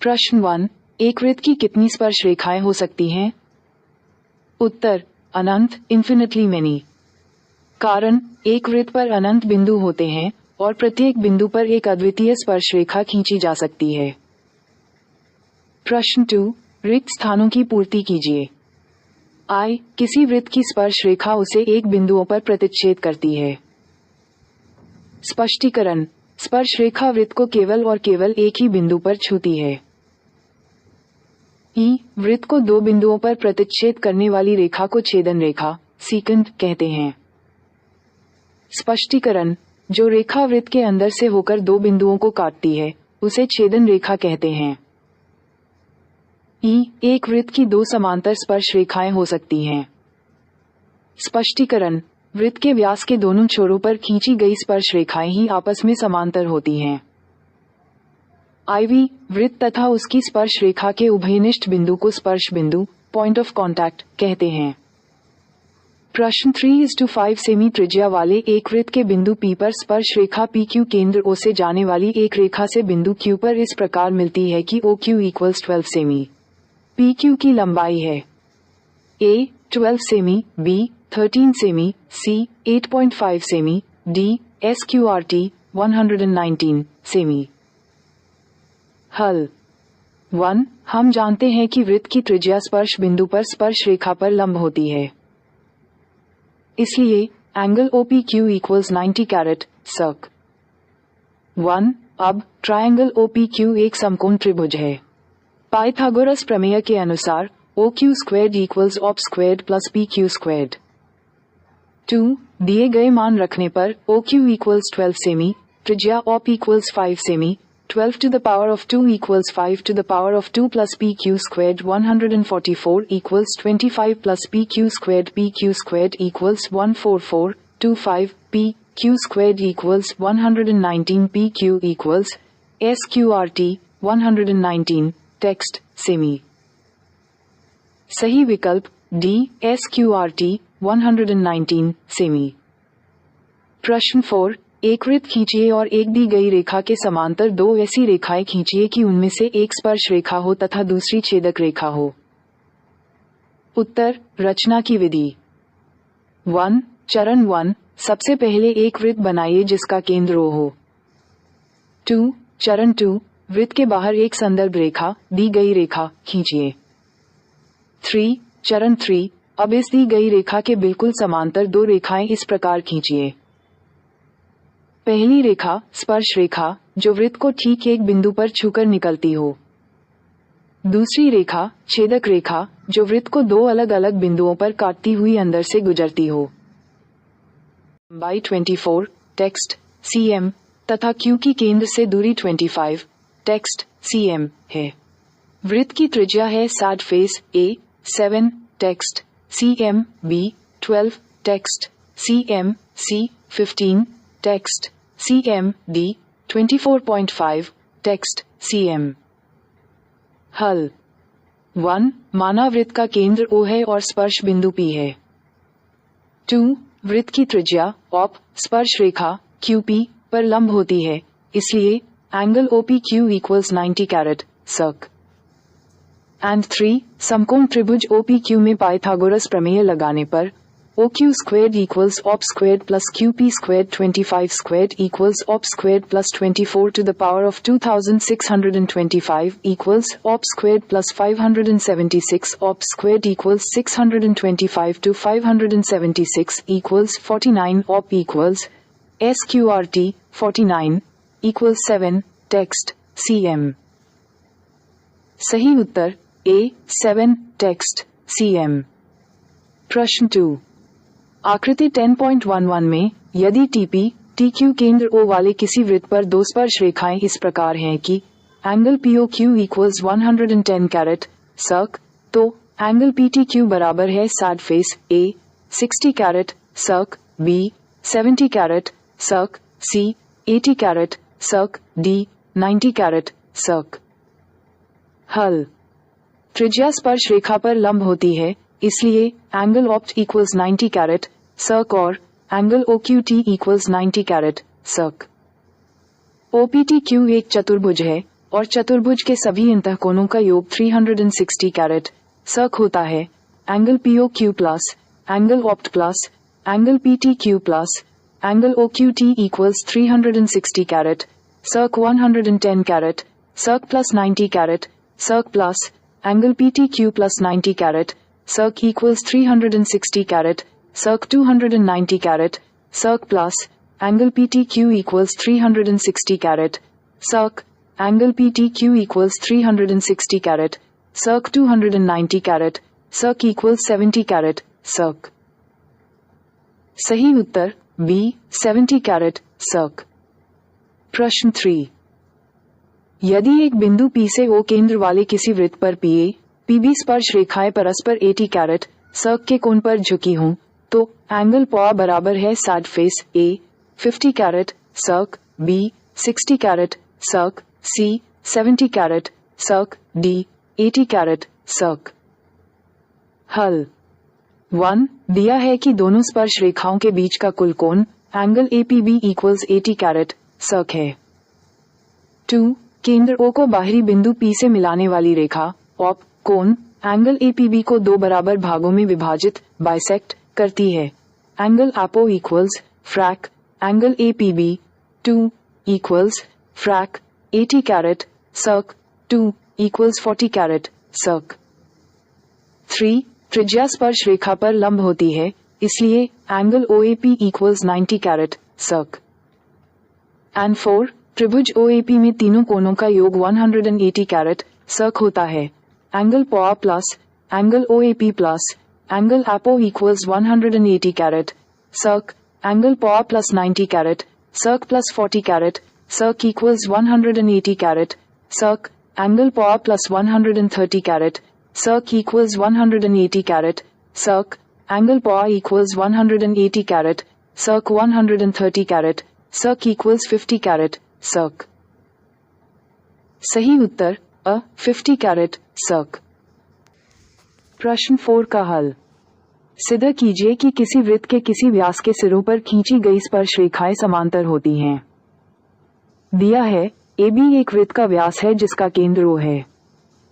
प्रश्न 1, एक वृत्त की कितनी स्पर्श रेखाएं हो सकती हैं? उत्तर, अनंत, इन्फिनिटली मेनी। कारण, एक वृत्त पर अनंत बिंदु होते हैं और प्रत्येक बिंदु पर एक अद्वितीय स्पर्श रेखा खींची जा सकती है। प्रश्न 2, रिक्त स्थानों की पूर्ति कीजिए। I, किसी वृत्त की स्पर्श रेखा उसे एक बिंदुओं पर प्रतिच्छेद करती है। स्पष्टीकरण, स्पर्श रेखा वृत्त को केवल और केवल एक ही बिंदु पर छूती है। ई, वृत्त को दो बिंदुओं पर प्रतिच्छेद करने वाली रेखा को छेदन रेखा, सीकंट कहते हैं। स्पष्टीकरण, जो रेखा वृत्त के अंदर से होकर दो बिंदुओं को काटती है, उसे छेदन रेखा कहते हैं। ई, एक वृत्त की दो समांतर स्पर्श रेखाएं हो सकती हैं। स्पष्टीकरण, वृत्त के व्यास के दोनों छोरों पर खींची गई स्पर्श रेखाएं ही आपस में समांतर होती हैं। आईवी, वृत्त तथा उसकी स्पर्श रेखा के उभयनिष्ठ बिंदु को स्पर्श बिंदु, पॉइंट ऑफ कॉन्टैक्ट कहते हैं। प्रश्न 3:5 सेमी त्रिज्या वाले एक वृत्त के बिंदु P पर स्पर्श रेखा PQ केंद्र O से जाने वाली एक रेखा से बिंदु Q पर इस प्रकार मिलती है कि OQ = 12 सेमी। PQ की लंबाई है A 12 semi, B 13 semi, C 8.5 semi, D SQRT 119 semi. हल 1, हम जानते हैं कि वृत्त की त्रिज्या स्पर्श बिंदु पर स्पर्श रेखा पर लंब होती है। इसलिए एंगल OPQ = 90 सर्क। 1, अब ट्रायंगल OPQ एक समकोण त्रिभुज है। पाइथागोरस प्रमेय के अनुसार OQ² = OP² + PQ²। 2, दिए गए मान रखने पर OQ = 12 सेमी, त्रिज्या OP = 5 semi, 12 to the power of 2 = 5 to the power of 2 plus PQ² 144 = 25 plus PQ² = 14425 PQ² = 119 PQ = SQRT 119 text semi. सही विकल्प D SQRT 119 सेमी। प्रश्न 4, एक वृत्त खींचिए और एक दी गई रेखा के समांतर दो ऐसी रेखाएं खींचिए कि उनमें से एक स्पर्श रेखा हो तथा दूसरी छेदक रेखा हो। उत्तर, रचना की विधि। 1, चरण 1, सबसे पहले एक वृत्त बनाइए जिसका केंद्र O हो। 2, चरण 2, वृत्त के बाहर एक संदर्भ रेखा, दी गई रेखा, खींचिए। 3, चरण 3, अब इस दी गई रेखा के बिल्कुल समांतर दो रेखाएं इस प्रकार खींचिए। पहली रेखा, स्पर्श रेखा, जो वृत्त को ठीक एक बिंदु पर छूकर निकलती हो। दूसरी रेखा, छेदक रेखा, जो वृत्त को दो अलग अलग बिंदुओं पर काटती हुई अंदर से गुजरती हो। लंबाई 24, टेक्स्ट cm, तथा Q की केंद्र से दूरी 25, टेक्स्ट cm है। वृत्त की त्रिज्या है सैड फेस A 7, text cm, B 12, text cm, C 15, text cm, D 24.5, text cm। हल 1, माना वृत्त का केंद्र O है और स्पर्श बिंदु P है। 2, वृत्त की त्रिज्या OP स्पर्श रेखा QP पर लंब होती है, इसलिए एंगल OPQ = 90 सर्क। एंड 3, समकोण त्रिभुज OPQ में पाइथागोरस प्रमेय लगाने पर OQ² = OP² + QP² 25² = OP² + 24 to the power of 2625 = OP² + 576 OP² = 625 to 576 = 49 OP = SQRT 49 = 7 text cm। सही उत्तर A 7 टेक्स्ट cm। प्रश्न 2, आकृति 10.11 में यदि TP TQ केंद्र O वाले किसी वृत्त पर दो स्पर्श रेखाएं इस प्रकार हैं कि एंगल POQ = 110 सर्क, तो एंगल PTQ बराबर है सैड फेस A 60 सर्क, B 70 सर्क, C 80 सर्क, D 90 सर्क। हल, त्रिज्या स्पर्श रेखा पर लंब होती है, इसलिए एंगल OPT = 90 सर्क और एंगल OQT = 90 सर्क। OPTQ एक चतुर्भुज है, और चतुर्भुज के सभी अंतःकोणों का योग 360 कैरेट सर्क होता है। Angle POQ plus angle OPT plus angle PTQ plus angle OQT equals 360 caret circ 110 caret circ plus 90 caret circ plus angle PTQ plus 90 caret circ equals 360 caret circ 290 caret circ plus angle PTQ equals 360 caret circ angle PTQ equals 360 caret circ 290 caret circ equals 70 caret circ. सही उत्तर B 70 caret सर्क। प्रश्न 3, यदि एक बिंदु P से O केंद्र वाले किसी वृत्त पर PA PB स्पर्श रेखाएं परस्पर 80 कैरेट सर्क के कोण पर झुकी हों तो एंगल पॉ बराबर है साइड फेस A 50 caret circ, B 60 caret circ, C 70 caret circ, D 80 caret circ. हल 1 दिया है कि दोनों स्पर्श रेखाओं के बीच का कुल कोण angle APB equals 80 caret circ है। 2 केंद्र O को बाहरी बिंदु P से मिलाने वाली रेखा ऑप कोण एंगल APB को दो बराबर भागों में विभाजित बाइसेक्ट करती है। Angle APO equals frac angle APB 2 equals frac 80 caret circ 2 equals 40 caret circ. 3 त्रिज्या स्पर्श रेखा पर लंब होती है इसलिए angle OAP equals 90 caret circ. And 4 त्रिभुज OAP में तीनों कोणों का योग 180 कैरेट सर्क होता है। Angle POA plus angle OAP plus angle APO equals 180 caret circ angle POA plus 90 caret circ plus 40 caret circ equals 180 caret circ angle POA plus 130 caret circ equals 180 caret circ angle POA equals 180 caret circ 130 caret circ equals 50 caret circ. सही उत्तर अ 50 caret सर्क। प्रश्न 4 का हल। सिद्ध कीजिए कि किसी वृत्त के किसी व्यास के सिरों पर खींची गई स्पर्श रेखाएं समांतर होती हैं। दिया है AB एक वृत्त का व्यास है जिसका केंद्र O है।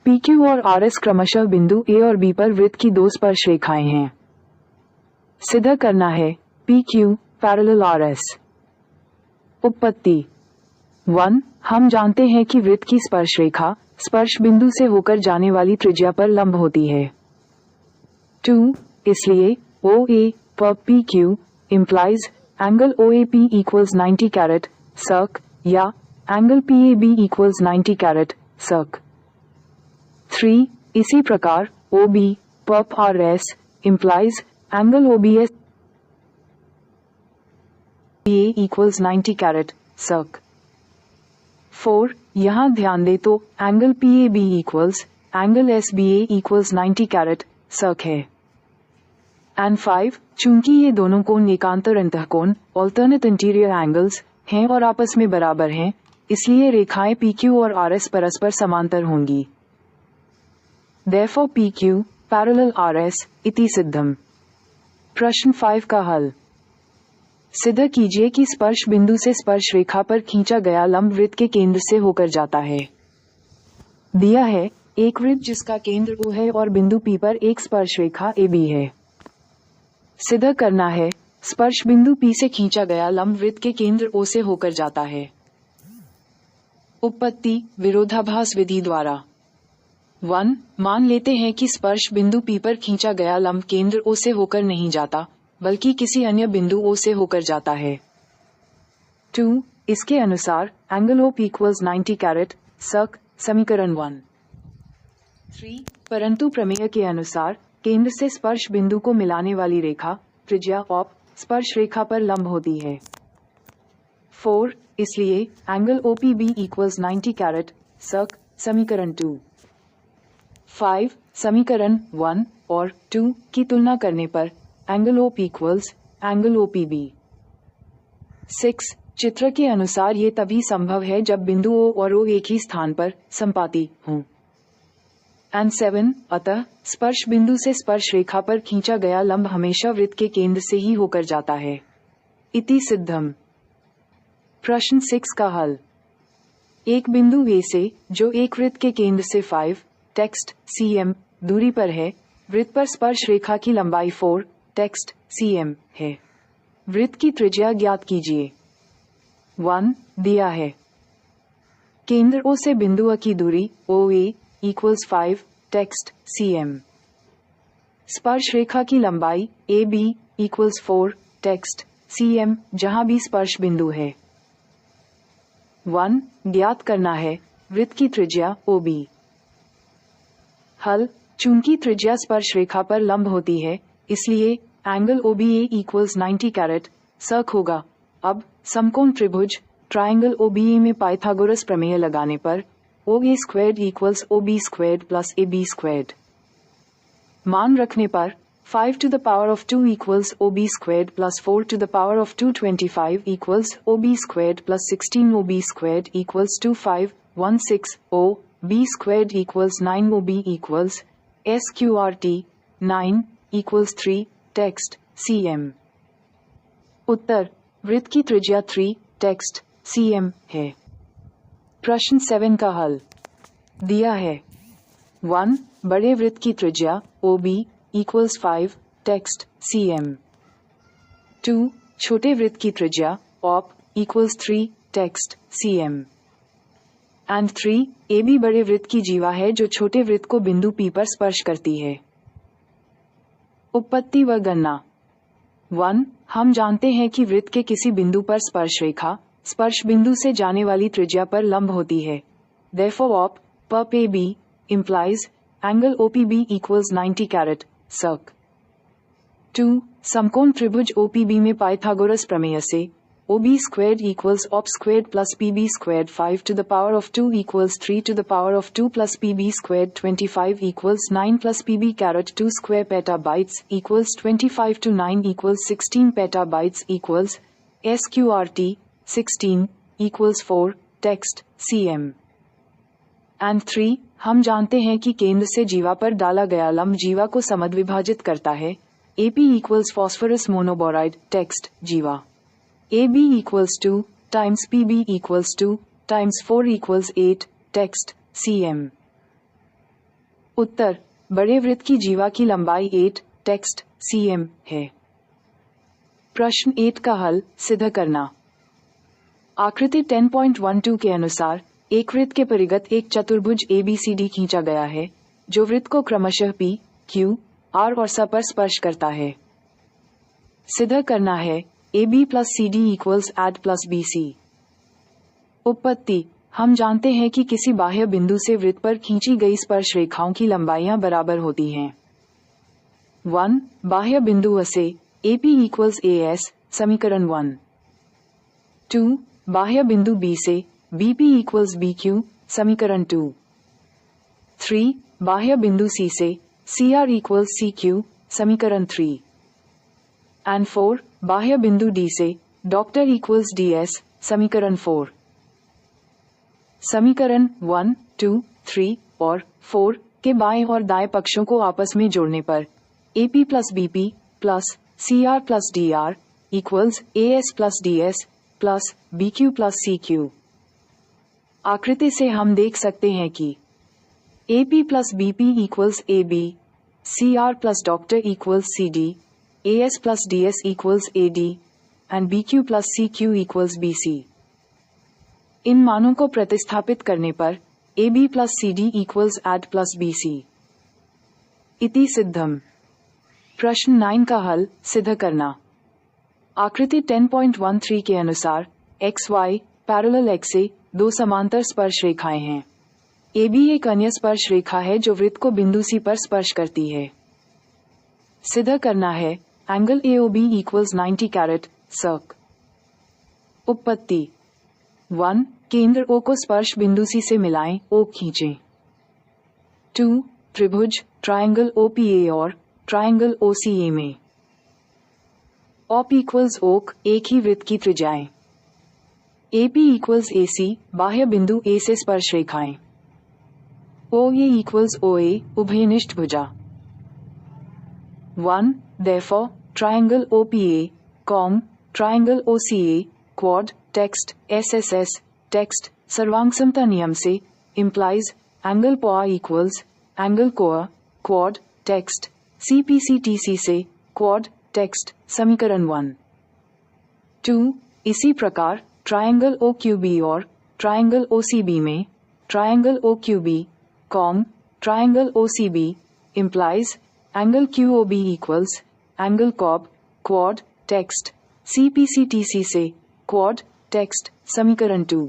PQ और RS क्रमशः बिंदु A और B पर वृत्त की दो स्पर्श रेखाएं हैं। सिद्ध करना है PQ पैरेलल RS। उपपत्ति 1 हम जानते हैं कि वृत्त की स्पर्श रेखा स्पर्श बिंदु से होकर जाने वाली त्रिज्या पर लंब होती है। 2 इसलिए OA पर PQ implies angle OAP equals 90 caret circ या angle PAB equals 90 caret circ. 3 इसी प्रकार OB पर RS implies angle OBS PA equals 90 caret circ. 4 यहाँ ध्यान दे तो angle PAB equals angle SBA equals 90 caret circ है। एंड 5 चूंकि ये दोनों कोण एकांतर अंतःकोण ऑल्टरनेट इंटीरियर एंगल्स हैं और आपस में बराबर हैं इसलिए रेखाएं PQ और RS परस्पर समांतर होंगी। Therefore PQ पैरेलल RS इति सिद्धम। प्रश्न 5 का हल। सिद्ध कीजिए कि स्पर्श बिंदु से स्पर्श रेखा पर खींचा गया लंब वृत्त के केंद्र से होकर जाता है। दिया है एक वृत्त जिसका केंद्र O है और बिंदु P पर एक स्पर्श रेखा AB है। सिद्ध करना है स्पर्श बिंदु P से खींचा गया लंब वृत्त के केंद्र O से होकर जाता है। उपपत्ति विरोधाभास विधि द्वारा 1 मान लेते हैं कि स्पर्श बिंदु P पर खींचा गया लंब केंद्र O से होकर नहीं जाता बल्कि किसी अन्य बिंदु O से होकर जाता है। 2 इसके अनुसार एंगल OP इक्वल्स 90 कैरेट सर्क समीकरण 1। 3 परंतु प्रमेय के अनुसार केंद्र से स्पर्श बिंदु को मिलाने वाली रेखा त्रिज्या ऑप स्पर्श रेखा पर लंब होती है। 4 इसलिए एंगल OPB इक्वल्स 90 कैरेट सर्क समीकरण 2। 5 समीकरण 1 और 2 की तुलना करने पर angle OP equals angle OPB। 6 चित्र के अनुसार ये तभी संभव है जब बिंदु O और O एक ही स्थान पर संपाती हों। एंड 7 अतः स्पर्श बिंदु से स्पर्श रेखा पर खींचा गया लंब हमेशा वृत्त के केंद्र से ही होकर जाता है इति सिद्धम। प्रश्न 6 का हल। एक बिंदु ए से जो एक वृत्त के केंद्र से 5 टेक्स्ट cm दूरी पर है, वृत्त पर स्पर्श रेखा की लंबाई 4 टेक्स्ट cm है। वृत्त की त्रिज्या ज्ञात कीजिए। 1 दिया है। केंद्र O से बिंदु A की दूरी OA इक्वल्स 5 टेक्स्ट cm। स्पर्श रेखा की लंबाई AB इक्वल्स 4 टेक्स्ट cm जहां भी स्पर्श बिंदु है। 1 ज्ञात करना है वृत्त की त्रिज्या OB। हल, चूंकि त्रिज्या स्पर्श रेखा पर लंब होती है, इसलिए एंगल OBA इक्वल्स 90 कैरेट सर्क होगा। अब समकोण त्रिभुज ट्राइंगल OBA में पाइथागोरस प्रमेय लगाने पर OA squared equals OB squared plus AB squared. मान रखने पर 5 to the power of 2 equals OB squared plus 4 to the power of 225 equals OB squared plus 16 OB squared equals 2516 OB squared equals 9 OB equals SQRT 9 equals 3 text cm। उत्तर, वृत्त की त्रिज्या 3 text cm है। प्रश्न 7 का हल दिया है। 1 बड़े वृत्त की त्रिज्या OB equals 5 text cm। 2 छोटे वृत्त की त्रिज्या OP equals 3 text cm। and 3 AB बड़े वृत्त की जीवा है जो छोटे वृत्त को बिंदु P पर स्पर्श करती है। उपपत्ति व गणना। 1 हम जानते हैं कि वृत्त के किसी बिंदु पर स्पर्श रेखा स्पर्श बिंदु से जाने वाली त्रिज्या पर लंब होती है। Therefore OP perp AB implies angle OPB equals 90 carat सर्क। 2 समकोण त्रिभुज OPB में पाइथागोरस प्रमेय से OB squared equals OP squared plus PB squared 5 to the power of 2 equals 3 to the power of 2 plus PB squared 25 equals 9 plus PB caret 2 square petabytes equals 25 to 9 equals 16 petabytes equals SQRT 16 equals 4 text cm। and 3 हम जानते हैं कि केंद्र से जीवा पर डाला गया लंब जीवा को समद्विभाजित करता है। AP equals phosphorus monoboride text जीवा। AB equals 2 times PB equals 2 times 4 equals 8 text cm। उत्तर, बड़े वृत्त की जीवा की लंबाई 8 text cm है। प्रश्न 8 का हल सिद्ध करना। आकृति 10.12 के अनुसार एक वृत्त के परिगत एक चतुर्भुज ABCD खींचा गया है, जो वृत्त को क्रमशः P, Q, R और S पर स्पर्श करता है। सिद्ध करना है AB plus CD equals AD plus BC। उपपत्ति, हम जानते हैं कि किसी बाह्य बिंदु से वृत्त पर खींची गई स्पर्श रेखाओं की लंबाइयां बराबर होती हैं। 1 बाह्य बिंदु से AP इक्वल्स AS समीकरण 1। 2 बाह्य बिंदु B से BP equals BQ समीकरण 2। 3 बाह्य बिंदु C से CR equals CQ समीकरण 3। and 4 बाह्य बिंदु D से डॉक्टर equals DS समीकरण 4। समीकरण 1, 2, 3 और 4 के बाएं और दाएं पक्षों को आपस में जोड़ने पर AP plus BP plus CR plus DR equals AS plus DS plus BQ plus CQ। आकृति से हम देख सकते हैं कि AP plus BP equals AB, CR plus doctor equals CD, AS plus DS equals AD and BQ plus CQ equals BC। इन मानों को प्रतिस्थापित करने पर AB plus CD equals AD plus BC। इति सिद्धम। प्रश्न 9 का हल सिद्ध करना। आकृति 10.13 के अनुसार XY पैरेलल X से दो समांतर स्पर्श रेखाएं हैं। AB एक अन्य स्पर्श रेखा है जो वृत्त को बिंदु C पर स्पर्श करती है। सिद्ध करना है एंगल AOB इक्वल्स 90 कैरेट सर्क। उपपत्ति 1 केंद्र O को स्पर्श बिंदु C से मिलाएं, O खींचें। 2 त्रिभुज ट्रायंगल OPA और ट्रायंगल OCA में OP इक्वल्स OC एक ही वृत्त की त्रिज्याएं। AP इक्वल्स AC बाह्य बिंदु A से स्पर्श रेखाएं। OA इक्वल्स OA उभयनिष्ठ भुजा। 1 therefore triangle OPA, triangle OCA, quad text SSS text सर्वांग समता नियम से implies एंगल पोआ इक्वल्स एंगल कोआ क्वाड टेक्स्ट CPCTC से क्वाड टेक्स्ट समीकरण 1। 2 इसी प्रकार ट्रायंगल OQB और ट्रायंगल OCB में ट्रायंगल OQB कॉम triangle OCB implies angle QOB equals angle कॉब क्वाड टेक्स्ट CPCTC से क्वाड टेक्स्ट समीकरण 2।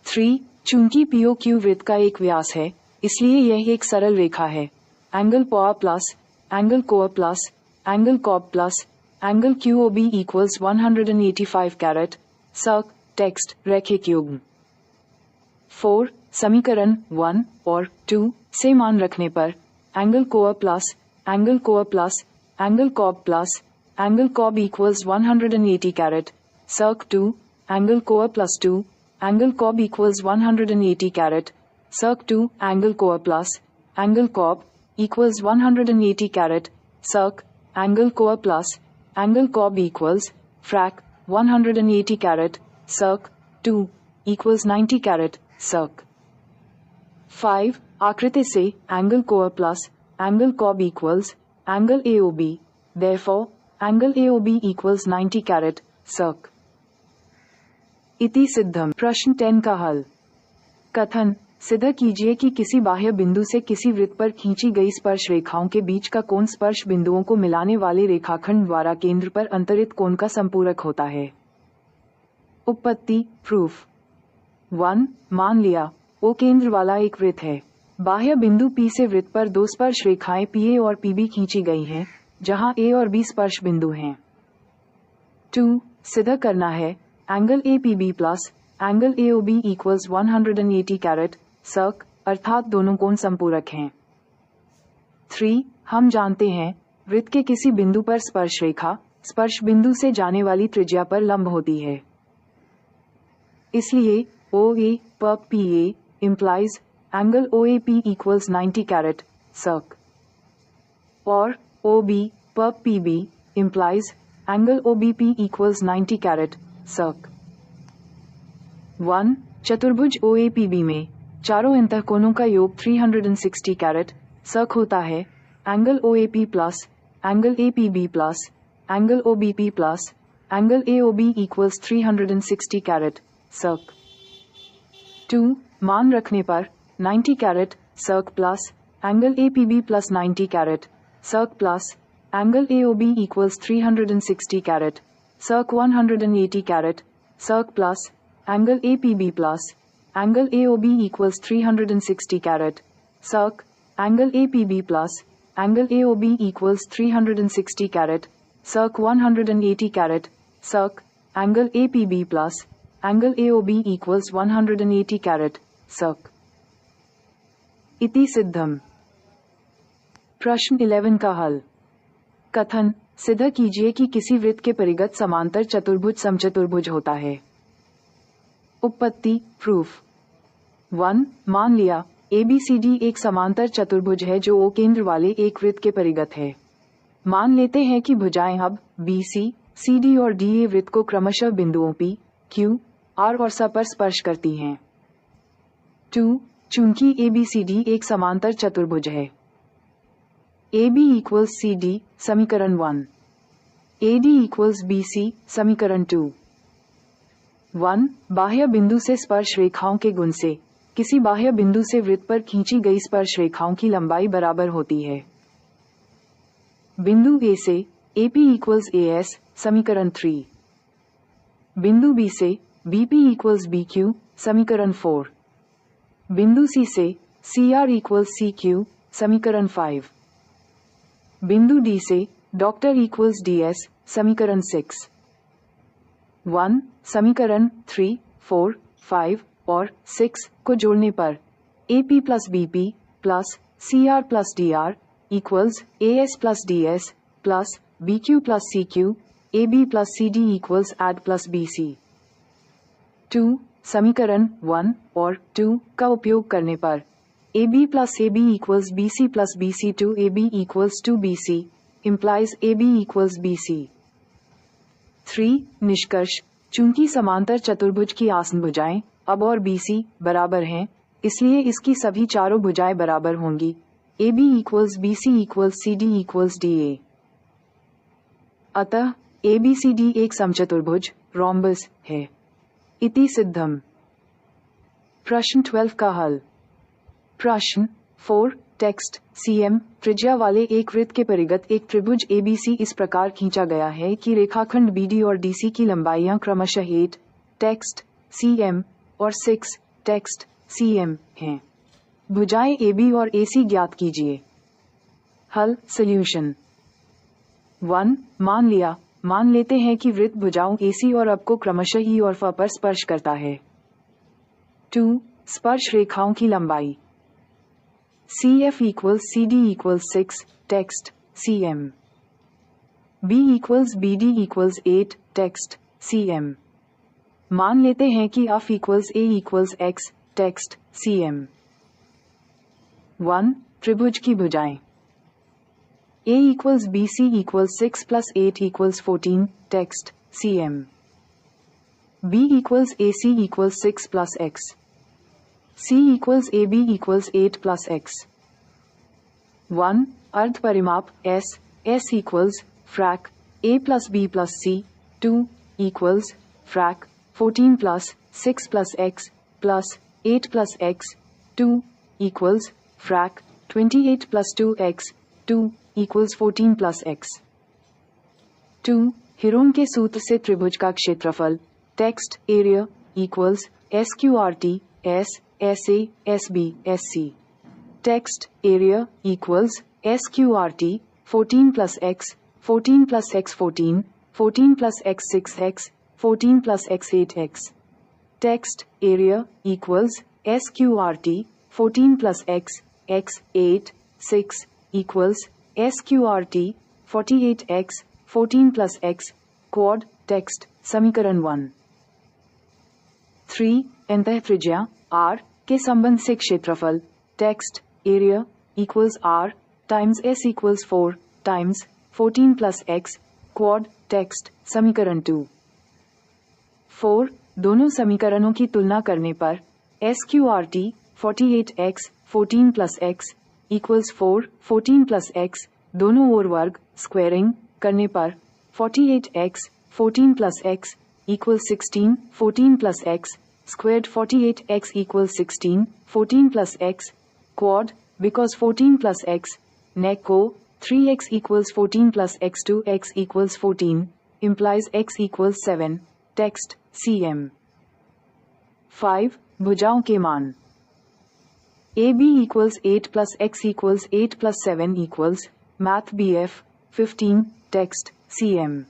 3 चूंकि POQ वृत्त का एक व्यास है इसलिए यह एक सरल रेखा है। एंगल पोआ प्लस एंगल कोआ प्लस एंगल कॉब plus angle QOB equals 185 caret circ text रैखिक युग्म। 4 समीकरण 1 और 2 से मान रखने पर एंगल कोआ प्लस एंगल कोआ प्लस एंगल कॉब प्लस एंगल कॉब इक्वल्स 180 कैरेट सर्क 2 एंगल कोआ प्लस 2 एंगल कॉब इक्वल्स 180 कैरेट सर्क 2 एंगल कोआ प्लस एंगल कॉब इक्वल्स 180 कैरेट सर्क एंगल कोआ प्लस एंगल कॉब equals frac 180 caret circ 2 equals 90 caret circ. 5 आकृति से एंगल कोआ प्लस एंगल कॉब equals angle AOB therefore angle AOB equals 90 caret circ. इति सिद्धम। प्रश्न 10 का हल। कथन सिद्ध कीजिए कि किसी बाह्य बिंदु से किसी वृत्त पर खींची गई स्पर्श रेखाओं के बीच का कोण स्पर्श बिंदुओं को मिलाने वाले रेखाखंड द्वारा केंद्र पर अंतरित कोण का संपूरक होता है। उपपत्ति प्रूफ। 1 मान लिया O केंद्र वाला एक वृत्त है। बाह्य बिंदु P से वृत्त पर दो स्पर्श रेखाएं PA और PB खींची गई हैं, जहां A और B स्पर्श बिंदु हैं। 2 सिद्ध करना है angle APB plus angle AOB equals 180 caret circ अर्थात दोनों कोण संपूरक हैं। 3 हम जानते हैं वृत्त के किसी बिंदु पर स्पर्श रेखा स्पर्श बिंदु से जाने वाली त्रिज्या पर लंब होती है। इसलिए OA पर PA implies angle OAP equals 90 caret circ और OB पर PB implies angle OBP equals 90 caret circ. 1 चतुर्भुज OAPB में चारों अंतःकोणों का योग 360 कैरेट सर्क होता है। Angle OAP plus angle APB plus angle OBP plus angle AOB equals 360 caret circ. 2 मान रखने पर 90 caret circ plus angle APB plus 90 caret circ plus angle AOB equals 360 caret circ 180 caret circ plus angle APB plus angle AOB equals 360 caret circ angle APB plus angle AOB equals 360 caret circ 180 caret circ angle APB plus angle AOB equals 180 caret circ. इति सिद्धम। प्रश्न 11 का हल। कथन सिद्ध कीजिए कि किसी वृत्त के परिगत समांतर चतुर्भुज समचतुर्भुज होता है। उपपत्ति प्रूफ। 1 मान लिया ABCD एक समांतर चतुर्भुज है जो O केंद्र वाले एक वृत्त के परिगत है। मान लेते हैं कि भुजाएं अब BC, CD और DA वृत्त को क्रमशः बिंदुओं P, Q, R और S पर स्पर्श करती हैं। 2 चूंकि ABCD एक समांतर चतुर्भुज है। AB equals CD समीकरण 1, AD equals BC समीकरण 2। 1 बाह्य बिंदु से स्पर्श रेखाओं के गुण से किसी बाह्य बिंदु से वृत्त पर खींची गई स्पर्श रेखाओं की लंबाई बराबर होती है। बिंदु A से AP equals AS समीकरण 3। बिंदु B से BP equals BQ समीकरण 4। बिंदु C से CR equals CQ समीकरण 5। बिंदु D से डॉक्टर equals DS समीकरण 6। 1 समीकरण 3, 4, 5 और 6 को जोड़ने पर AP plus BP plus CR plus DR equals AS plus DS plus BQ plus CQ AB plus CD equals AD plus BC। 2 समीकरण 1 और 2 का उपयोग करने पर AB plus AB equals BC plus BC to AB equals to BC implies AB equals BC। 3 निष्कर्ष चूंकि समांतर चतुर्भुज की आसन भुजाएं अब और BC बराबर हैं, इसलिए इसकी सभी चारों भुजाएं बराबर होंगी। AB equals BC equals CD equals DA। अतः ABCD एक समचतुर्भुज रोम्बस है। इति सिद्धम। प्रश्न 12 का हल। प्रश्न 4 टेक्स्ट CM त्रिज्या वाले एक वृत्त के परिगत एक त्रिभुज ABC इस प्रकार खींचा गया है कि रेखाखंड BD और DC की लंबाइयां क्रमशः 8 टेक्स्ट CM और 6 टेक्स्ट CM हैं। भुजाएं AB और AC ज्ञात कीजिए। हल सॉल्यूशन। 1 मान लेते हैं कि वृत्त भुजाओं AC और AB को क्रमशः E और F पर स्पर्श करता है। 2 स्पर्श रेखाओं की लंबाई CF equals CD equals 6 text CM। B equals BD equals 8 text CM। मान लेते हैं कि F equals A equals X text CM। 1 त्रिभुज की भुजाएं A equals BC equals 6 plus 8 equals 14 text CM। B equals AC equals 6 plus X। C equals AB equals 8 plus X। 1 अर्ध परिमाप S equals frac A plus B plus C। 2 equals फ्रैक 14 plus 6 plus X plus 8 plus X। 2 equals frac 28 plus 2X। 2 equals 14 plus X। 2 Heron के सूत्र से त्रिभुज का क्षेत्रफल text area equals SQRT S SA SB SC। Text area equals SQRT 14 plus X 14 plus X 14 14 plus X 6X 14 plus X 8X। Text area equals SQRT 14 plus X X 8 6 equals SQRT 48X 14 plus X quad text समीकरण 1। 3 अंतः त्रिज्या R के संबंध से क्षेत्रफल text area equals R times S equals 4 times 14 plus X quad text समीकरण 2। 4 दोनों समीकरणों की तुलना करने पर SQRT 48X 14 plus X equals 4 14 plus X दोनों ओर वर्ग स्क्वायरिंग करने पर 48X 14 plus X equals 16 14 plus X squared 48X equals 16 14 plus X quad because 14 plus X neck 3X equals 14 plus X 2X equals 14 implies X equals 7 text CM। 5 भुजाओं के मान AB equals 8 plus X equals 8 plus 7 equals math BF 15 text CM।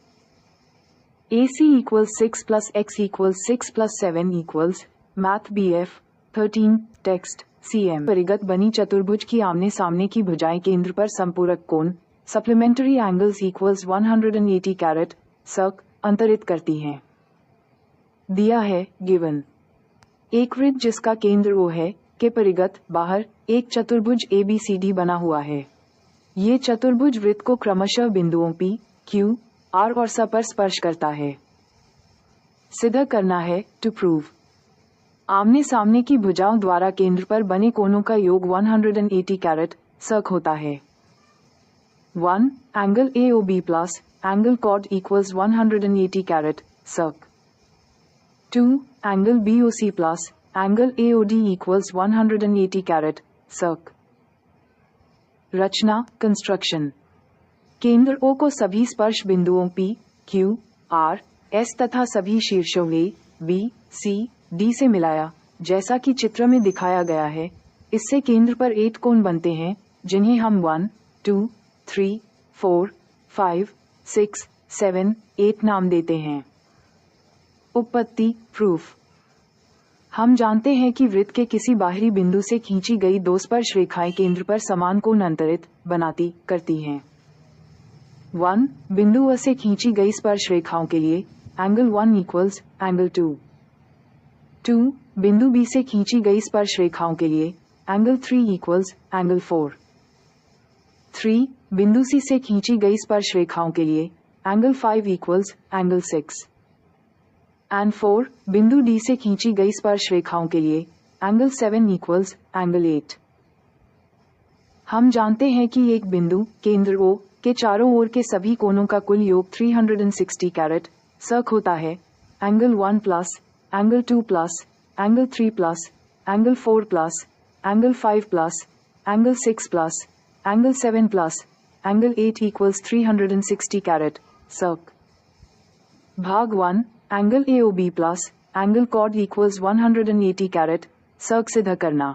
AC equals 6 plus X equals 6 plus 7 equals math BF 13 text CM। परिगत बनी चतुर्भुज की आमने सामने की भुजाएं केंद्र पर संपूरक कोण सप्लीमेंट्री एंगल्स इक्वल्स 180 कैरेट सर्क अंतरित करती हैं। दिया है गिवन एक वृत्त जिसका केंद्र O है के परिगत बाहर एक चतुर्भुज ABCD बना हुआ है। ये चतुर्भुज वृत्त को क्रमशः बिंदुओं P, Q, R और S पर स्पर्श करता है। सिद्ध करना है टू प्रूव आमने सामने की भुजाओं द्वारा केंद्र पर बने कोणों का योग 180 कैरेट सर्क होता है। 1 एंगल AOB प्लस एंगल कॉड equals 180 caret circ. 2 angle BOC plus angle AOD equals 180 caret circ. रचना कंस्ट्रक्शन केंद्र O को सभी स्पर्श बिंदुओं P, Q, R, S तथा सभी शीर्षों A, B, C, D से मिलाया जैसा कि चित्र में दिखाया गया है। इससे केंद्र पर 8 कोण बनते हैं जिन्हें हम 1, 2, 3, 4, 5, 6, 7, 8 नाम देते हैं। उपपत्ति प्रूफ हम जानते हैं कि वृत्त के किसी बाहरी बिंदु से खींची गई दो स्पर्श रेखाएं केंद्र पर समान कोण अंतरित बनाती करती हैं। 1 बिंदु A से खींची गई स्पर्श रेखाओं के लिए एंगल 1 इक्वल्स एंगल 2। 2 बिंदु B से खींची गई स्पर्श रेखाओं के लिए एंगल 3 इक्वल्स एंगल 4। 3 बिंदु C से खींची गई स्पर्श रेखाओं के लिए एंगल 5 इक्वल्स एंगल 6। एंड 4 बिंदु डी से खींची गई स्पर्श रेखाओं के लिए एंगल 7 इक्वल्स एंगल 8। हम जानते हैं कि एक बिंदु केंद्र O के चारों ओर के सभी कोणों का कुल योग 360 कैरेट सर्क होता है। Angle 1 plus, angle 2 plus, angle 3 plus, angle 4 plus, angle 5 plus, angle 6 plus, angle 7 plus, angle 8 equals 360 caret circ. भाग 1 एंगल AOB प्लस एंगल कॉर्ड इक्वल्स 180 कैरेट सर्क सिद्ध करना।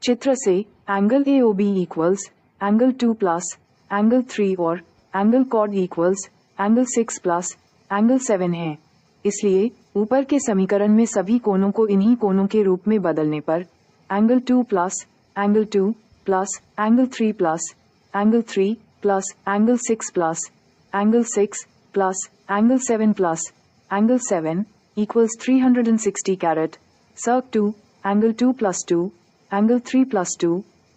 चित्र से angle AOB equals angle 2 plus angle 3 और angle कॉर्ड equals angle 6 plus angle 7 है। इसलिए ऊपर के समीकरण में सभी कोणों को इन्हीं कोणों के रूप में बदलने पर angle 2 plus angle 2 plus angle 3 plus angle 3 plus angle 6 plus angle 6 plus angle 7 plus angle 7 equals 360 caret circ 2 angle 2 plus 2 angle 3 plus 2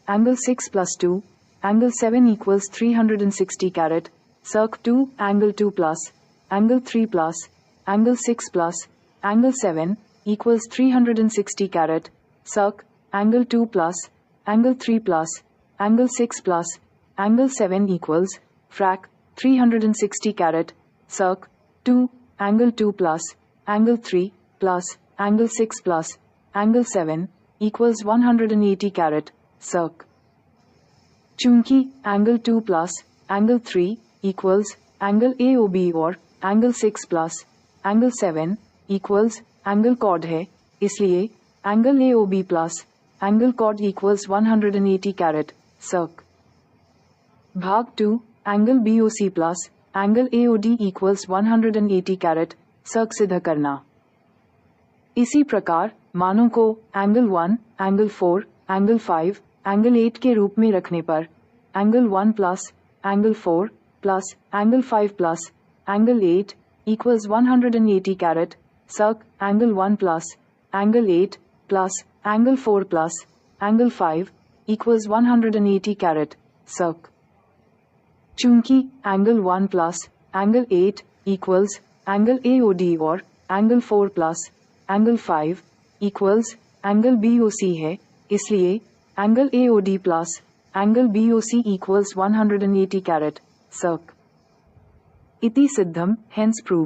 angle 6 plus 2 angle 7 equals 360 caret circ 2 angle 2 plus angle 3 plus angle 6 plus angle 7 equals 360 caret circ angle 2 plus angle 3 plus angle 6 plus angle 7 equals frac 360 caret circ 2 angle 2 plus angle 3 plus angle 6 plus angle 7 equals 180 caret circ. चूंकि angle 2 plus angle 3 equals angle AOB और angle 6 plus angle 7 equals angle कॉर्ड है, इसलिए angle AOB plus angle कॉर्ड equals 180 caret circ. भाग 2 angle BOC plus angle AOD equals 180 caret circ सिद्ध करना। इसी प्रकार मानों को एंगल 1, एंगल 4, एंगल 5, एंगल 8 के रूप में रखने पर angle 1 plus angle 4 plus angle 5 plus angle 8 equals 180 caret circ angle 1 plus angle 8 plus angle 4 plus angle 5 equals 180 caret circ. चूंकि angle 1 plus angle 8 equals angle AOD और angle 4 plus angle 5 equals angle BOC है, इसलिए angle AOD plus angle BOC equals 180 caret circ. इति सिद्धम hence prove.